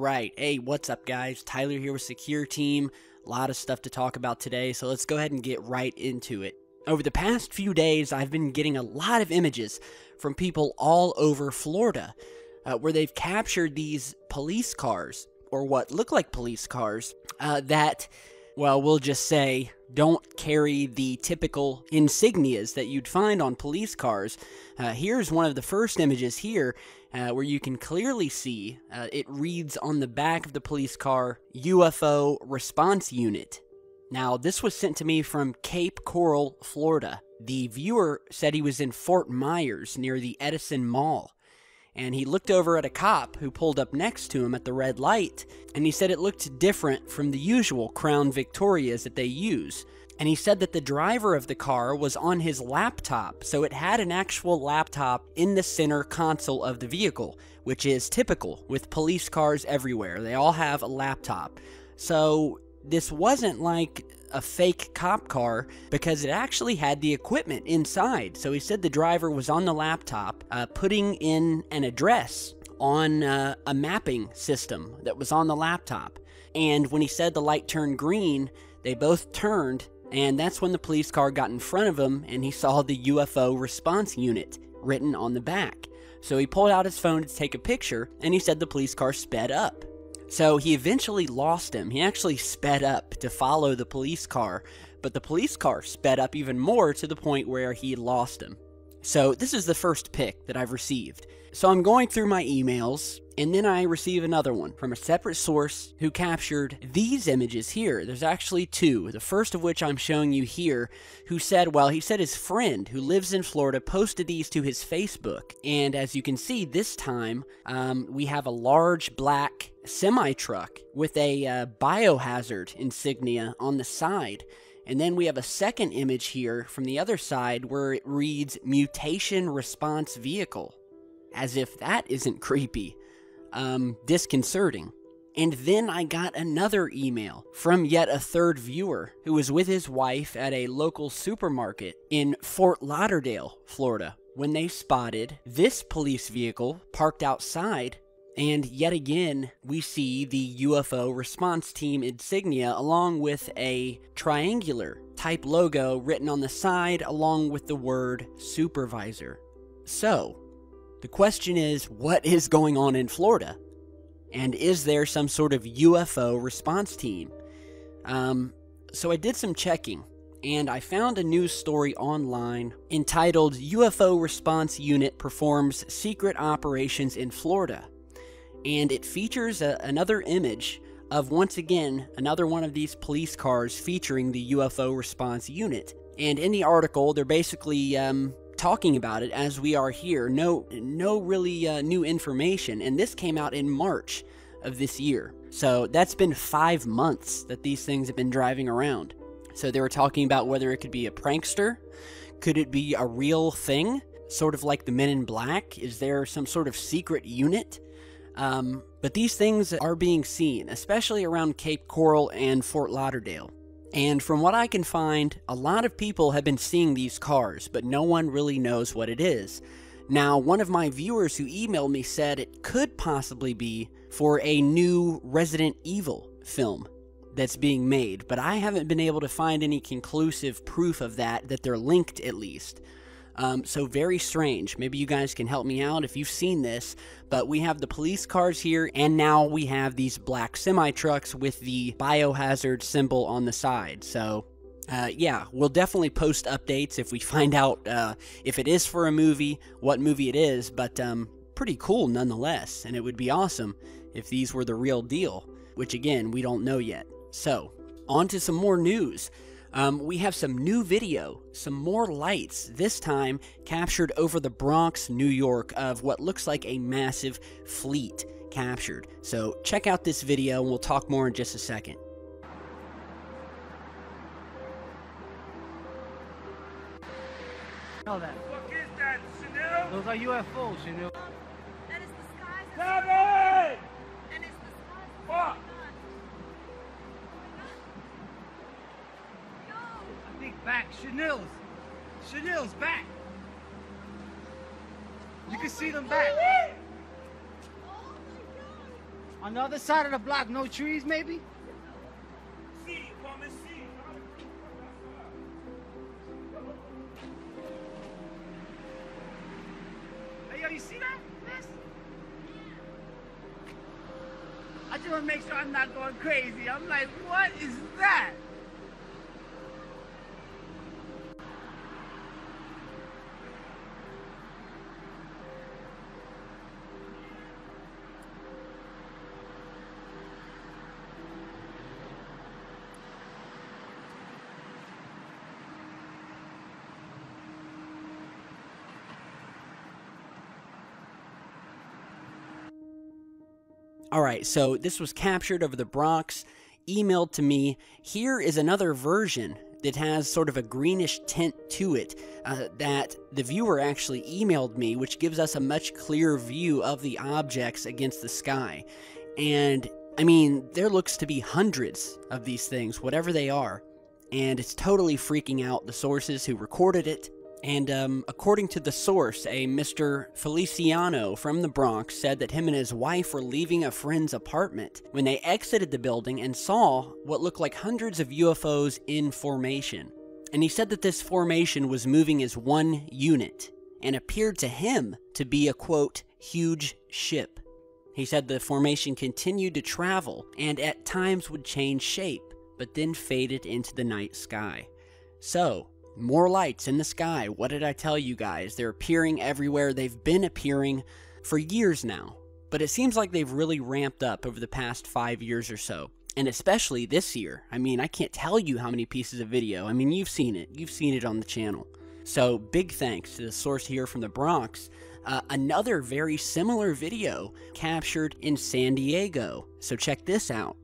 Alright, hey, what's up guys? Tyler here with Secure Team. A lot of stuff to talk about today, so let's go ahead and get right into it. Over the past few days, I've been getting a lot of images from people all over Florida, where they've captured these police cars, or what look like police cars, that, well, we'll just say, don't carry the typical insignias that you'd find on police cars. Here's one of the first images here, where you can clearly see, it reads on the back of the police car, UFO Response Unit. Now, this was sent to me from Cape Coral, Florida. The viewer said he was in Fort Myers near the Edison Mall, and he looked over at a cop who pulled up next to him at the red light, and he said it looked different from the usual Crown Victorias that they use. And he said that the driver of the car was on his laptop, so it had an actual laptop in the center console of the vehicle, which is typical with police cars everywhere. They all have a laptop. So this wasn't like a fake cop car, because it actually had the equipment inside. So he said the driver was on the laptop, putting in an address on a mapping system that was on the laptop. And when he said the light turned green, they both turned, and that's when the police car got in front of him, and he saw the UFO Response Unit written on the back. So he pulled out his phone to take a picture, and he said the police car sped up. So he eventually lost him. He actually sped up to follow the police car, but the police car sped up even more to the point where he lost him. So this is the first pic that I've received. So I'm going through my emails, and then I receive another one from a separate source who captured these images here. There's actually two. The first of which I'm showing you here, who said, well, he said his friend who lives in Florida posted these to his Facebook. And as you can see, this time we have a large black semi-truck with a biohazard insignia on the side. And then we have a second image here from the other side where it reads Mutation Response Vehicle. As if that isn't creepy. Disconcerting. And then I got another email from yet a third viewer who was with his wife at a local supermarket in Fort Lauderdale, Florida, when they spotted this police vehicle parked outside. And yet again, we see the UFO Response Team insignia along with a triangular type logo written on the side along with the word supervisor. So, the question is, what is going on in Florida? And is there some sort of UFO response team? So I did some checking, and I found a news story online entitled UFO Response Unit Performs Secret Operations in Florida. And it features another image of, once again, another one of these police cars featuring the UFO Response Unit. And in the article, they're basically talking about it as we are here. No really new information, and this came out in March of this year. So that's been 5 months that these things have been driving around. So they were talking about whether it could be a prankster, could it be a real thing, sort of like the Men in Black? Is there some sort of secret unit? But these things are being seen, especially around Cape Coral and Fort Lauderdale. And from what I can find, a lot of people have been seeing these cars, but no one really knows what it is. Now, one of my viewers who emailed me said it could possibly be for a new Resident Evil film that's being made, but I haven't been able to find any conclusive proof of that they're linked at least. So very strange. Maybe you guys can help me out if you've seen this, but we have the police cars here, and now we have these black semi-trucks with the biohazard symbol on the side. So, yeah, we'll definitely post updates if we find out if it is for a movie, what movie it is, but pretty cool nonetheless, and it would be awesome if these were the real deal, which again, we don't know yet. So, on to some more news. We have some new video, some more lights, this time captured over the Bronx, New York, of what looks like a massive fleet captured. So check out this video and we'll talk more in just a second. What is that, Chanel? Those are UFOs, Chanel. That is the skies. Kevin! And it's the skies. Fuck! Yo! I think back, Chanel's back. You can see them back. Oh my god! On the other side of the block, no trees, maybe? Hey, yo, you see that? This? I just want to make sure I'm not going crazy. I'm like, what is that? Alright, so this was captured over the Bronx, emailed to me. Here is another version that has sort of a greenish tint to it that the viewer actually emailed me, which gives us a much clearer view of the objects against the sky. And, I mean, there looks to be hundreds of these things, whatever they are. And it's totally freaking out the sources who recorded it. And according to the source, a Mr. Feliciano from the Bronx said that him and his wife were leaving a friend's apartment when they exited the building and saw what looked like hundreds of UFOs in formation. And he said that this formation was moving as one unit and appeared to him to be a, quote, huge ship. He said the formation continued to travel and at times would change shape, but then faded into the night sky. So, more lights in the sky. What did I tell you guys? They're appearing everywhere. They've been appearing for years now. But it seems like they've really ramped up over the past 5 years or so. And especially this year. I mean, I can't tell you how many pieces of video. I mean, you've seen it. You've seen it on the channel. So, big thanks to the source here from the Bronx. Another very similar video captured in San Diego. So check this out.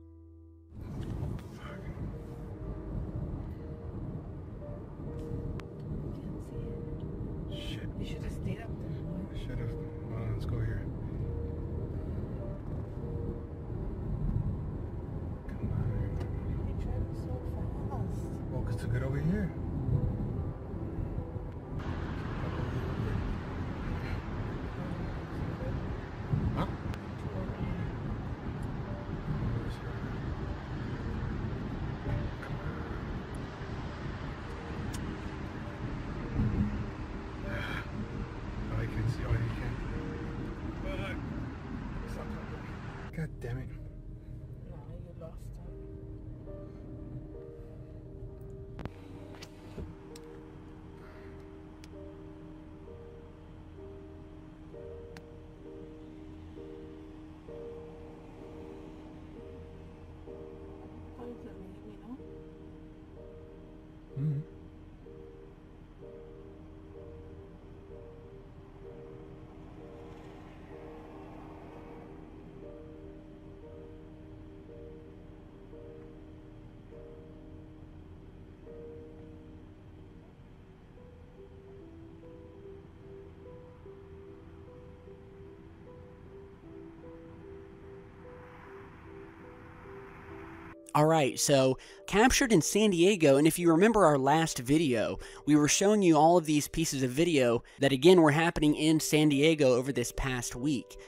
To get over here. Huh? Oh, I can see. Oh, you can't. God damn it. No, you lost him. Mm-hmm. Alright, so captured in San Diego, and if you remember our last video, we were showing you all of these pieces of video that again were happening in San Diego over this past week.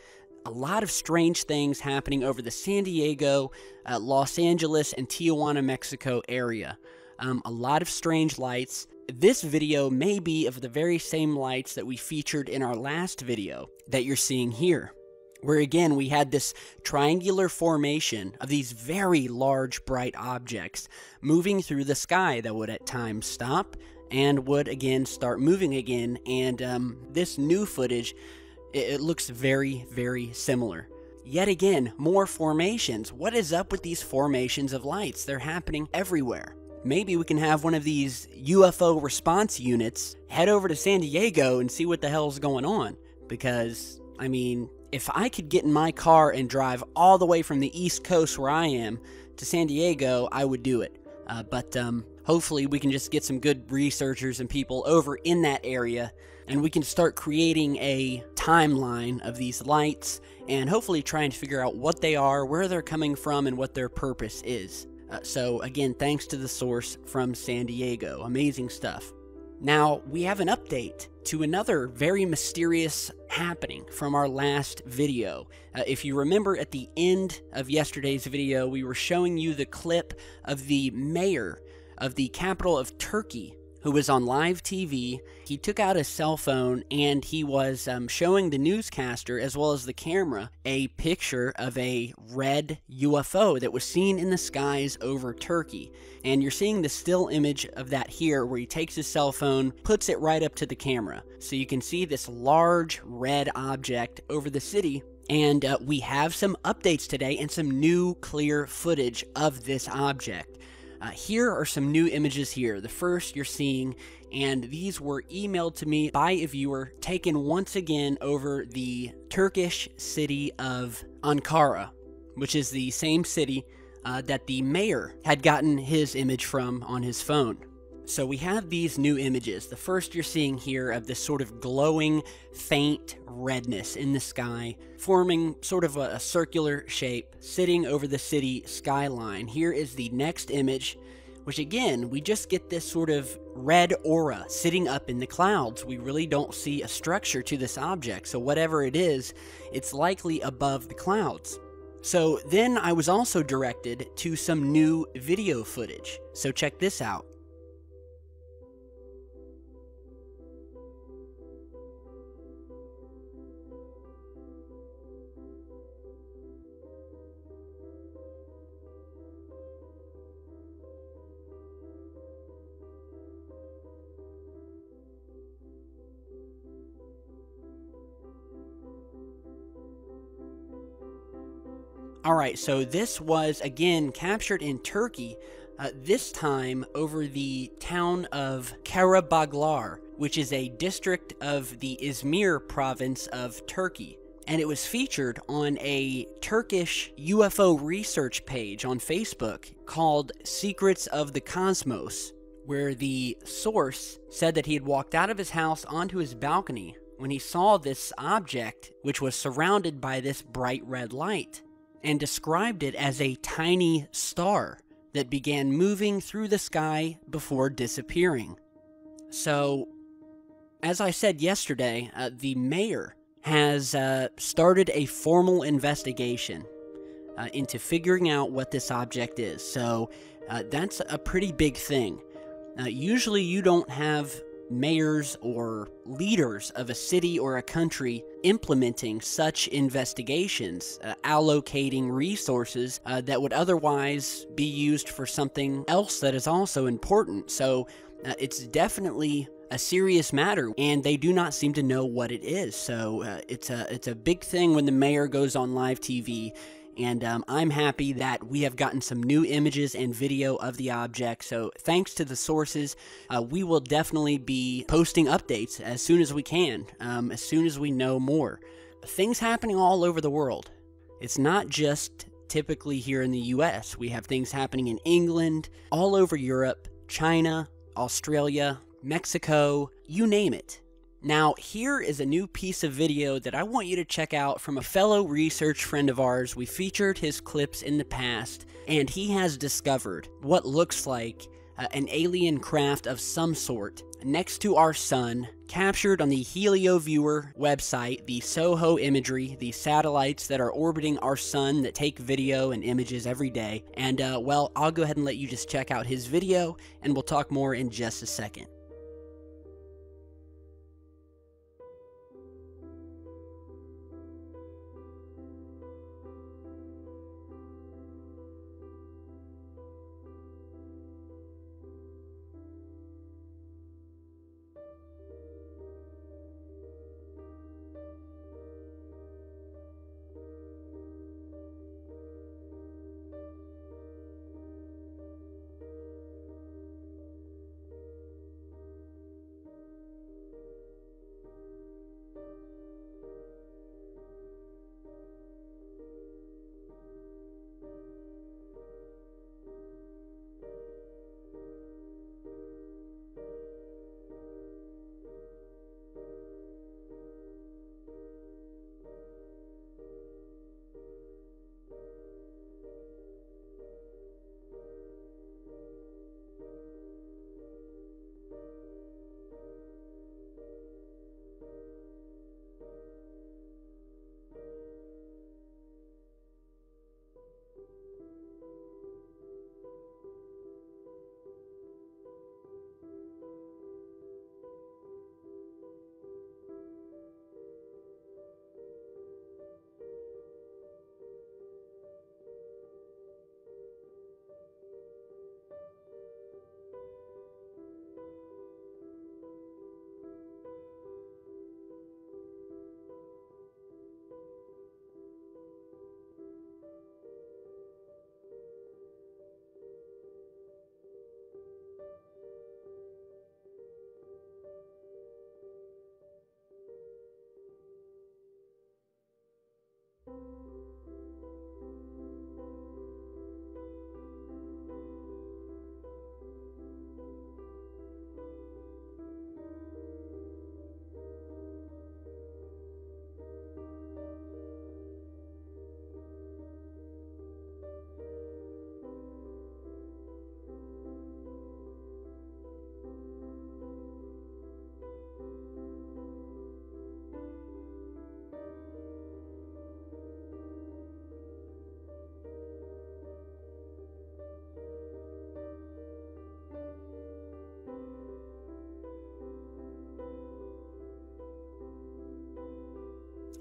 A lot of strange things happening over the San Diego, Los Angeles, and Tijuana, Mexico area. A lot of strange lights. This video may be of the very same lights that we featured in our last video that you're seeing here, where again we had this triangular formation of these very large bright objects moving through the sky that would at times stop and would again start moving again. And this new footage, it looks very, very similar. Yet again, more formations. What is up with these formations of lights? They're happening everywhere. Maybe we can have one of these UFO response units head over to San Diego and see what the hell's going on. Because, I mean, if I could get in my car and drive all the way from the East Coast where I am to San Diego, I would do it. But hopefully we can just get some good researchers and people over in that area, and we can start creating a timeline of these lights and hopefully try and figure out what they are, where they're coming from, and what their purpose is. So again, thanks to the source from San Diego. Amazing stuff. Now, we have an update to another very mysterious happening from our last video. If you remember, at the end of yesterday's video, we were showing you the clip of the mayor of the capital of Turkey, who was on live TV. He took out his cell phone and he was showing the newscaster as well as the camera a picture of a red UFO that was seen in the skies over Turkey. And you're seeing the still image of that here, where he takes his cell phone, puts it right up to the camera. So you can see this large red object over the city. And we have some updates today and some new clear footage of this object. Here are some new images here. The first you're seeing, and these were emailed to me by a viewer, taken once again over the Turkish city of Ankara, which is the same city that the mayor had gotten his image from on his phone. So we have these new images. The first you're seeing here of this sort of glowing, faint redness in the sky, forming sort of a circular shape, sitting over the city skyline. Here is the next image, which again, we just get this sort of red aura sitting up in the clouds. We really don't see a structure to this object, so whatever it is, it's likely above the clouds. So then I was also directed to some new video footage. So check this out. Alright, so this was again captured in Turkey, this time over the town of Karabaglar, which is a district of the Izmir province of Turkey. And it was featured on a Turkish UFO research page on Facebook called Secrets of the Cosmos, where the source said that he had walked out of his house onto his balcony when he saw this object, which was surrounded by this bright red light, and described it as a tiny star that began moving through the sky before disappearing. So, as I said yesterday, the mayor has started a formal investigation into figuring out what this object is. So, that's a pretty big thing. Usually you don't have mayors or leaders of a city or a country implementing such investigations, allocating resources that would otherwise be used for something else that is also important. So it's definitely a serious matter, and they do not seem to know what it is. So it's a big thing when the mayor goes on live TV. And I'm happy that we have gotten some new images and video of the object. So thanks to the sources, we will definitely be posting updates as soon as we can, as soon as we know more. Things happening all over the world. It's not just typically here in the US. We have things happening in England, all over Europe, China, Australia, Mexico, you name it. Now, here is a new piece of video that I want you to check out from a fellow research friend of ours. We featured his clips in the past, and he has discovered what looks like an alien craft of some sort next to our sun, captured on the HelioViewer website, the SOHO imagery, the satellites that are orbiting our sun that take video and images every day. And, well, I'll go ahead and let you just check out his video, and we'll talk more in just a second.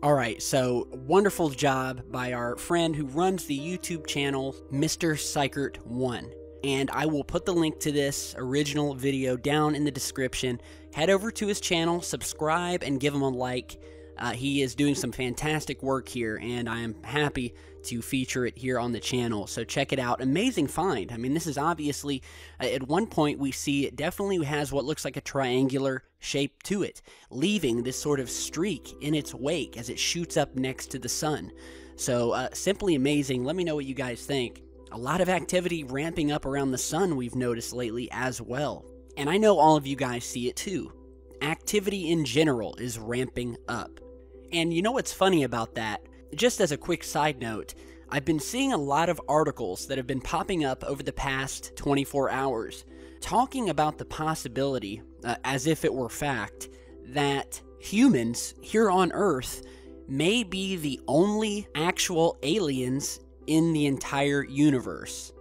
Alright, so wonderful job by our friend who runs the YouTube channel, Mr. Seikert1. And I will put the link to this original video down in the description. Head over to his channel, subscribe, and give him a like. He is doing some fantastic work here, and I am happy to feature it here on the channel. So check it out. Amazing find. I mean, this is obviously, at one point we see it definitely has what looks like a triangular shape to it, leaving this sort of streak in its wake as it shoots up next to the sun. So simply amazing. Let me know what you guys think. A lot of activity ramping up around the sun we've noticed lately as well. And I know all of you guys see it too. Activity in general is ramping up. And you know what's funny about that? Just as a quick side note, I've been seeing a lot of articles that have been popping up over the past 24 hours talking about the possibility, as if it were fact, that humans here on Earth may be the only actual aliens in the entire universe.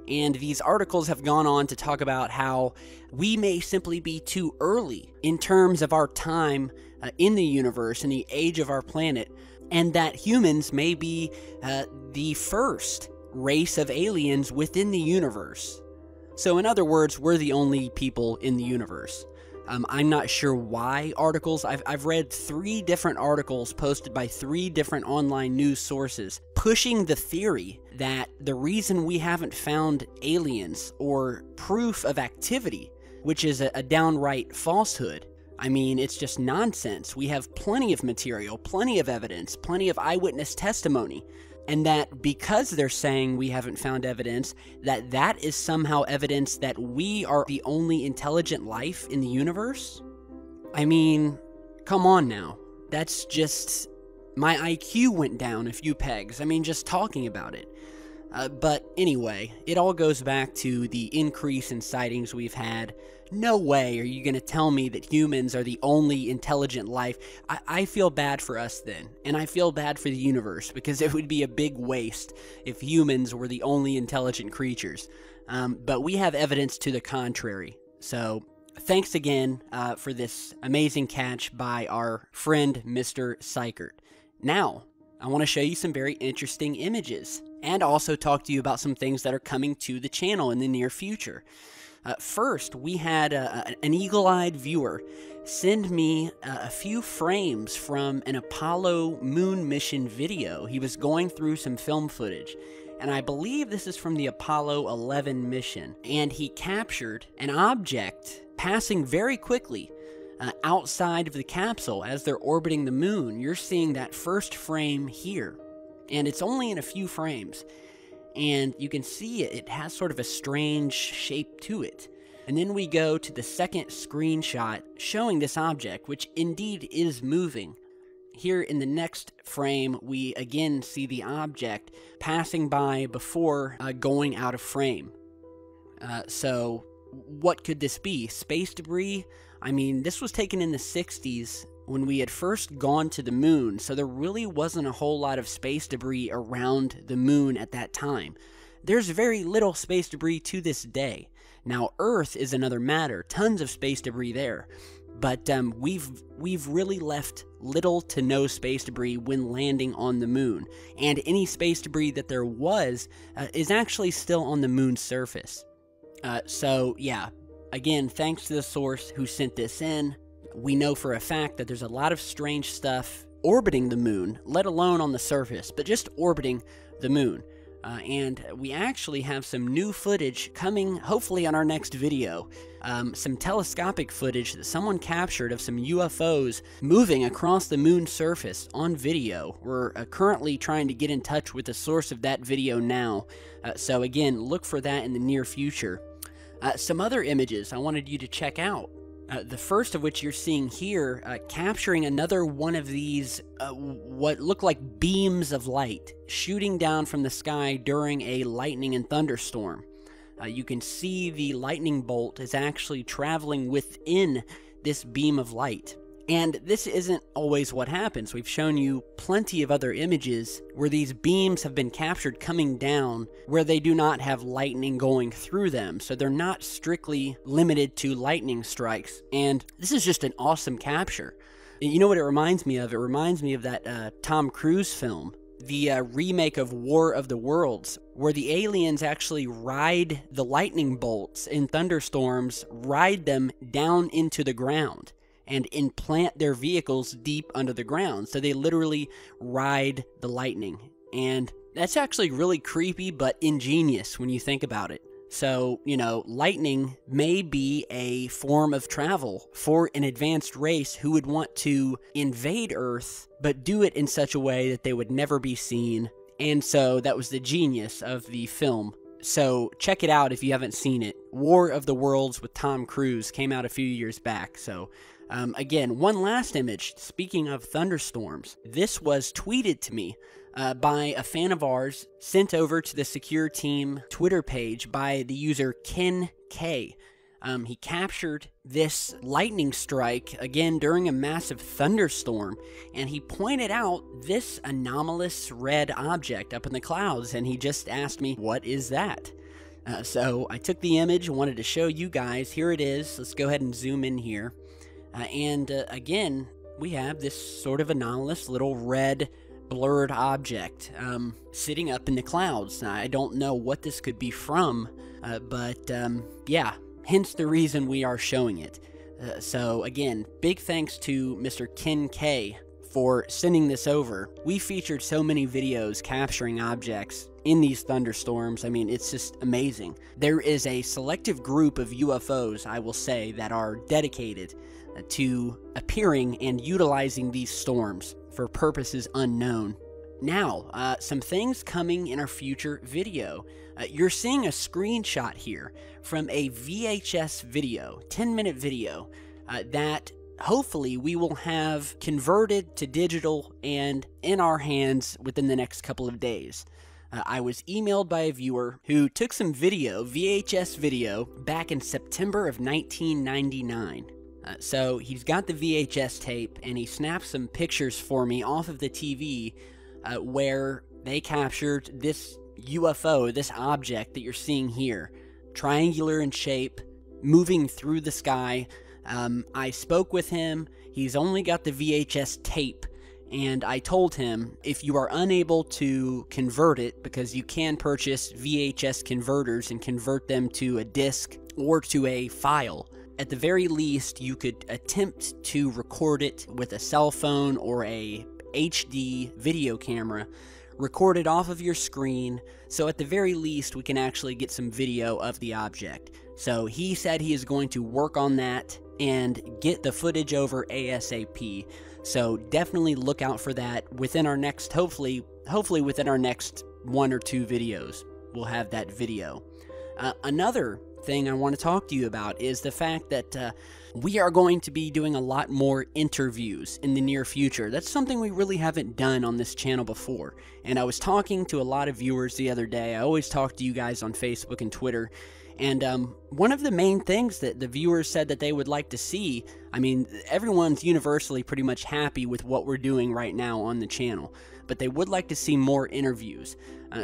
And these articles have gone on to talk about how we may simply be too early in terms of our time in the universe and the age of our planet, and that humans may be the first race of aliens within the universe. So in other words, we're the only people in the universe. I'm not sure why articles. I've read 3 different articles posted by 3 different online news sources pushing the theory that the reason we haven't found aliens or proof of activity, which is a downright falsehood. I mean, it's just nonsense. We have plenty of material, plenty of evidence, plenty of eyewitness testimony. And that because they're saying we haven't found evidence, that is somehow evidence that we are the only intelligent life in the universe? I mean, come on now. That's just... my IQ went down a few pegs. I mean, just talking about it. But anyway, it all goes back to the increase in sightings we've had. No way are you going to tell me that humans are the only intelligent life. I feel bad for us then, and I feel bad for the universe, because it would be a big waste if humans were the only intelligent creatures. But we have evidence to the contrary. So thanks again for this amazing catch by our friend Mr. Seikert. Now, I want to show you some very interesting images, and also talk to you about some things that are coming to the channel in the near future. First, we had an eagle-eyed viewer send me a few frames from an Apollo moon mission video. He was going through some film footage, and I believe this is from the Apollo 11 mission, and he captured an object passing very quickly outside of the capsule as they're orbiting the moon. You're seeing that first frame here, and it's only in a few frames. And you can see it has sort of a strange shape to it. And then we go to the second screenshot showing this object, which indeed is moving. Here in the next frame, we again see the object passing by before going out of frame. So what could this be? Space debris? I mean, this was taken in the 60s when we had first gone to the moon, so there really wasn't a whole lot of space debris around the moon at that time. There's very little space debris to this day. Now, Earth is another matter, tons of space debris there, but we've really left little to no space debris when landing on the moon, and any space debris that there was is actually still on the moon's surface. So, yeah, again, thanks to the source who sent this in. We know for a fact that there's a lot of strange stuff orbiting the moon, let alone on the surface, but just orbiting the moon. And we actually have some new footage coming, hopefully on our next video. Some telescopic footage that someone captured of some UFOs moving across the moon's surface on video. We're currently trying to get in touch with the source of that video now. So again, look for that in the near future. Some other images I wanted you to check out. The first of which you're seeing here, capturing another one of these, what look like beams of light, shooting down from the sky during a lightning and thunderstorm. You can see the lightning bolt is actually traveling within this beam of light. And this isn't always what happens. We've shown you plenty of other images where these beams have been captured coming down where they do not have lightning going through them. So they're not strictly limited to lightning strikes. And this is just an awesome capture. You know what it reminds me of? It reminds me of that Tom Cruise film, the remake of War of the Worlds, where the aliens actually ride the lightning bolts in thunderstorms, ride them down into the ground, and implant their vehicles deep under the ground. So they literally ride the lightning. And that's actually really creepy, but ingenious when you think about it. So, you know, lightning may be a form of travel for an advanced race who would want to invade Earth, but do it in such a way that they would never be seen. And so that was the genius of the film. So check it out if you haven't seen it. War of the Worlds with Tom Cruise came out a few years back. So again, one last image. Speaking of thunderstorms, this was tweeted to me by a fan of ours, sent over to the Secure Team Twitter page by the user Cliquez. He captured this lightning strike, again, during a massive thunderstorm, and he pointed out this anomalous red object up in the clouds, and he just asked me, what is that? So I took the image, wanted to show you guys. Here it is. Let's go ahead and zoom in here. Again, we have this sort of anomalous little red blurred object sitting up in the clouds. Now, I don't know what this could be from, but yeah, hence the reason we are showing it. So again, big thanks to Mr. Cliquez for sending this over. We featured so many videos capturing objects in these thunderstorms. I mean, it's just amazing. There is a selective group of UFOs, I will say, that are dedicated to appearing and utilizing these storms for purposes unknown. Now, some things coming in our future video. You're seeing a screenshot here from a VHS video, 10-minute video, that hopefully we will have converted to digital and in our hands within the next couple of days. I was emailed by a viewer who took some video, VHS video, back in September of 1999. So he's got the VHS tape, and he snapped some pictures for me off of the TV where they captured this UFO, this object that you're seeing here, triangular in shape, moving through the sky. I spoke with him. He's only got the VHS tape, and I told him, if you are unable to convert it, because you can purchase VHS converters and convert them to a disc or to a file, at the very least, you could attempt to record it with a cell phone or a HD video camera, record it off of your screen, so at the very least, we can actually get some video of the object. So he said he is going to work on that and get the footage over ASAP. So definitely look out for that within our next, hopefully within our next 1 or 2 videos, we'll have that video. Another thing I want to talk to you about is the fact that we are going to be doing a lot more interviews in the near future. That's something we really haven't done on this channel before. And I was talking to a lot of viewers the other day. I always talk to you guys on Facebook and Twitter. And one of the main things that the viewers said that they would like to see, I mean, everyone's universally pretty much happy with what we're doing right now on the channel, but they would like to see more interviews.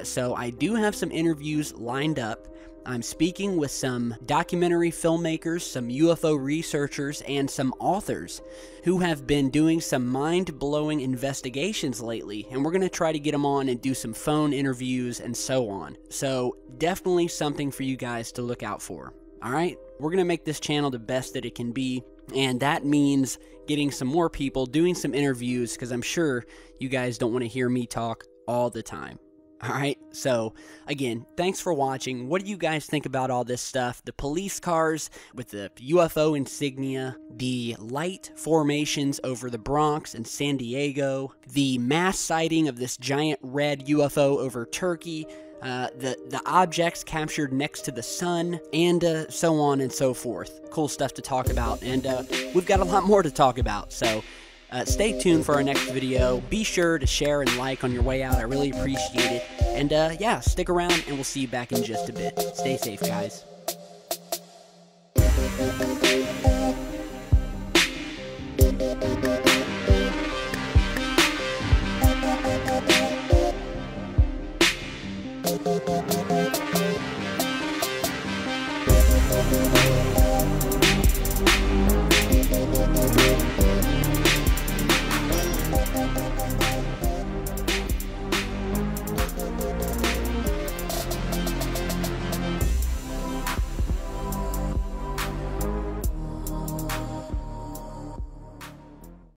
So I do have some interviews lined up. I'm speaking with some documentary filmmakers, some UFO researchers, and some authors who have been doing some mind-blowing investigations lately, and we're going to try to get them on and do some phone interviews and so on. So definitely something for you guys to look out for. Alright, we're going to make this channel the best that it can be, and that means getting some more people, doing some interviews, because I'm sure you guys don't want to hear me talk all the time. Alright, so again, thanks for watching. What do you guys think about all this stuff? The police cars with the UFO insignia, the light formations over the Bronx and San Diego, the mass sighting of this giant red UFO over Turkey, the objects captured next to the sun, and so on and so forth. Cool stuff to talk about, and we've got a lot more to talk about, so stay tuned for our next video. Be sure to share and like on your way out. I really appreciate it. And yeah, stick around and we'll see you back in just a bit. Stay safe, guys.